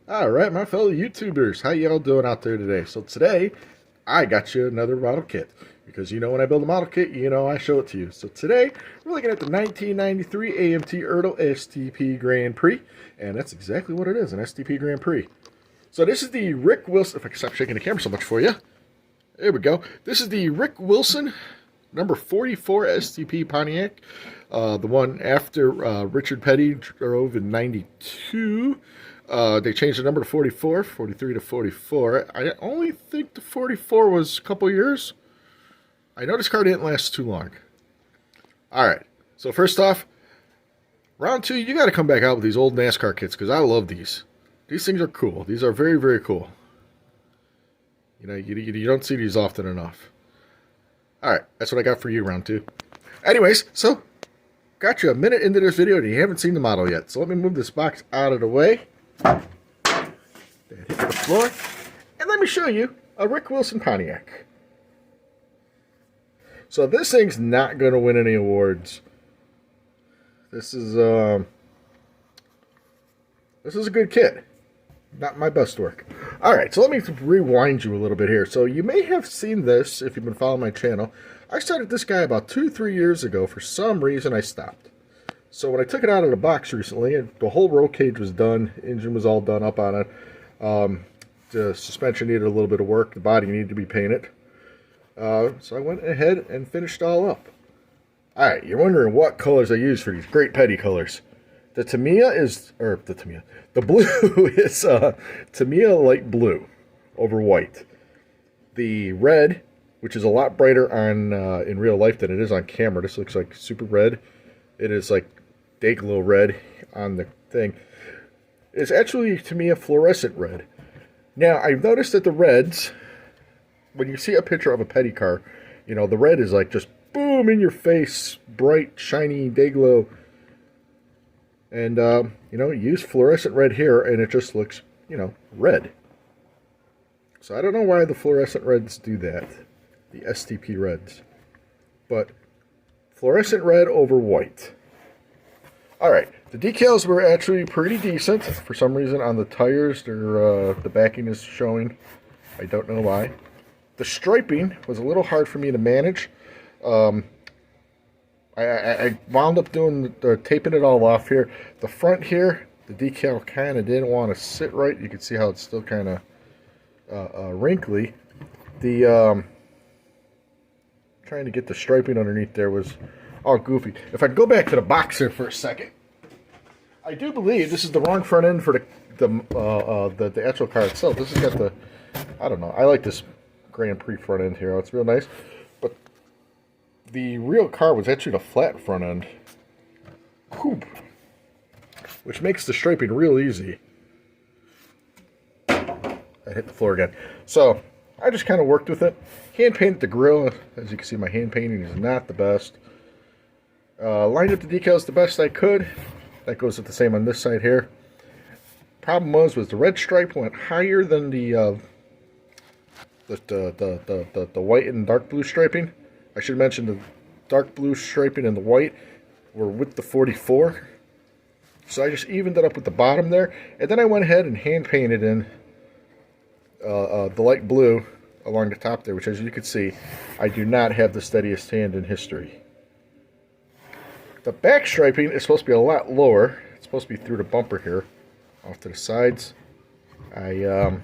Alright, my fellow YouTubers, how y'all doing out there today? So today, I got you another model kit. Because you know when I build a model kit, you know I show it to you. So today, we're looking at the 1993 AMT Etrl STP Grand Prix. And that's exactly what it is, an STP Grand Prix. So this is the Rick Wilson, if I can stop shaking the camera so much for you. There we go. This is the Rick Wilson number 44 STP Pontiac. The one after Richard Petty drove in 92. They changed the number to 44, 43 to 44. I only think the 44 was a couple years. I know this car didn't last too long. Alright, so first off, round two, you got to come back out with these old NASCAR kits because I love these. These things are cool. These are very, very cool. You know, you don't see these often enough. Alright, that's what I got for you, round two. Anyways, so, got you a minute into this video and you haven't seen the model yet. So let me move this box out of the way. That hit the floor. And let me show you a Rick Wilson Pontiac. So this thing's not going to win any awards. This is a good kit. Not my best work. Alright, so let me rewind you a little bit here. So you may have seen this if you've been following my channel. I started this guy about 2-3 years ago. For some reason I stopped. So when I took it out of the box recently, the whole roll cage was done, engine was all done up on it. The suspension needed a little bit of work, the body needed to be painted. So I went ahead and finished all up. Alright, you're wondering what colors I use for these great Petty colors. The Tamiya is, the blue is Tamiya light blue over white. The red, which is a lot brighter on in real life than it is on camera. This looks like super red. It is like Dayglow red on the thing. It's actually, to me, a fluorescent red. Now, I've noticed that the reds, when you see a picture of a Petty car, you know, the red is like just boom in your face, bright, shiny Dayglow. And, you know, use fluorescent red here, and it just looks, you know, red. So I don't know why the fluorescent reds do that, the STP reds. But fluorescent red over white. Alright, the decals were actually pretty decent. For some reason on the tires, the backing is showing. I don't know why. The striping was a little hard for me to manage. I wound up doing taping it all off here. The front here, the decal kind of didn't want to sit right. You can see how it's still kind of wrinkly. The trying to get the striping underneath there was all goofy. If I go back to the box here for a second, I do believe this is the wrong front end for the Etrl car itself. This has got the, I don't know, I like this Grand Prix front end here. It's real nice. But the real car was actually the flat front end. Whoop. Which makes the striping real easy. I hit the floor again. So, I just kind of worked with it. Hand painted the grill. As you can see, my hand painting is not the best. Lined up the decals the best I could. That goes with the same on this side here. Problem was the red stripe went higher than the white and dark blue striping. I should mention the dark blue striping and the white were with the 44. So I just evened it up with the bottom there. And then I went ahead and hand painted in the light blue along the top there, which, as you can see, I do not have the steadiest hand in history. The back striping is supposed to be a lot lower. It's supposed to be through the bumper here, off to the sides. I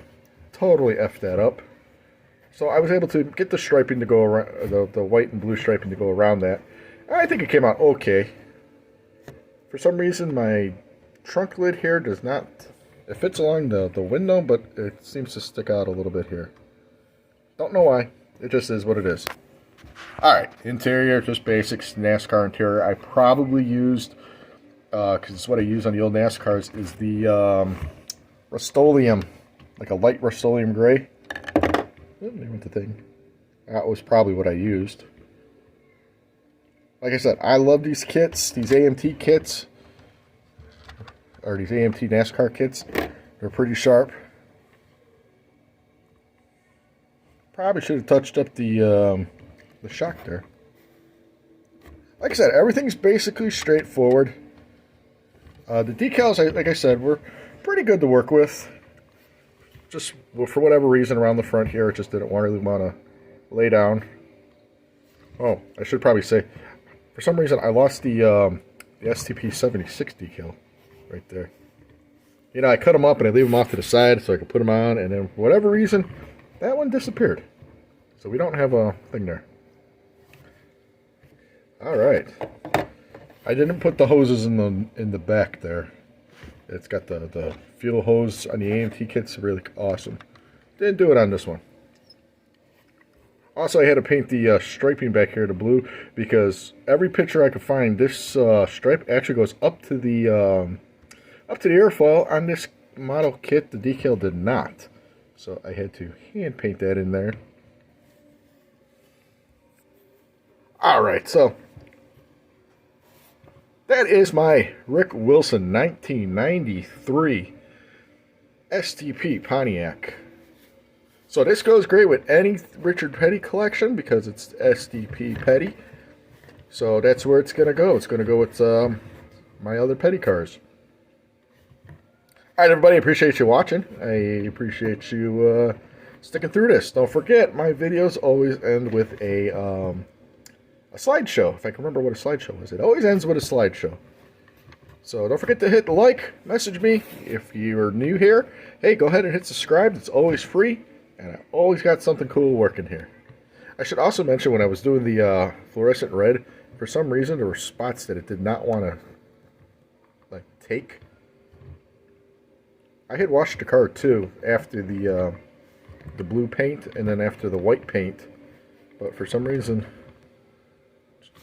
totally effed that up. So I was able to get the striping to go around, the white and blue striping to go around that. I think it came out okay. For some reason, my trunk lid here does not, it fits along the window, but it seems to stick out a little bit here. Don't know why. It just is what it is. Alright, interior, just basics, NASCAR interior. I probably used, because it's what I use on the old NASCARs, is the Rust-Oleum, like a light Rust-Oleum gray. Oh, there went the thing. That was probably what I used. Like I said, I love these kits, these AMT kits, or these AMT NASCAR kits. They're pretty sharp. Probably should have touched up the shock there. Like I said, everything's basically straightforward. The decals, like I said, were pretty good to work with. just for whatever reason around the front here, it just didn't really want to lay down. Oh, I should probably say, for some reason I lost the STP 76 decal right there. You know, I cut them up and I leave them off to the side so I could put them on, and then for whatever reason, that one disappeared. So we don't have a thing there. Alright. I didn't put the hoses in the back there. It's got the fuel hose on the AMT kit's really awesome. Didn't do it on this one. Also, I had to paint the striping back here to blue because every picture I could find, this stripe actually goes up to the airfoil. On this model kit, the decal did not. So I had to hand paint that in there. Alright, so that is my Rick Wilson 1993 STP Pontiac. So this goes great with any Richard Petty collection because it's STP Petty. So that's where it's going to go. It's going to go with my other Petty cars. Alright, everybody, I appreciate you watching. I appreciate you sticking through this. Don't forget, my videos always end with a slideshow. If I can remember what a slideshow is. It always ends with a slideshow. So don't forget to hit the like, message me. If you're new here, hey, go ahead and hit subscribe. It's always free. And I always got something cool working here. I should also mention when I was doing the fluorescent red, for some reason there were spots that it did not want to take. I had washed the car too after the blue paint and then after the white paint, but for some reason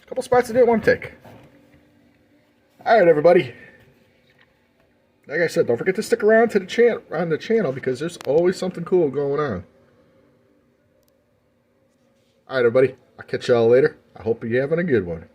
a couple spots it didn't want to take. Alright, everybody. Like I said, don't forget to stick around to the channel because there's always something cool going on. Alright, everybody. I'll catch y'all later. I hope you're having a good one.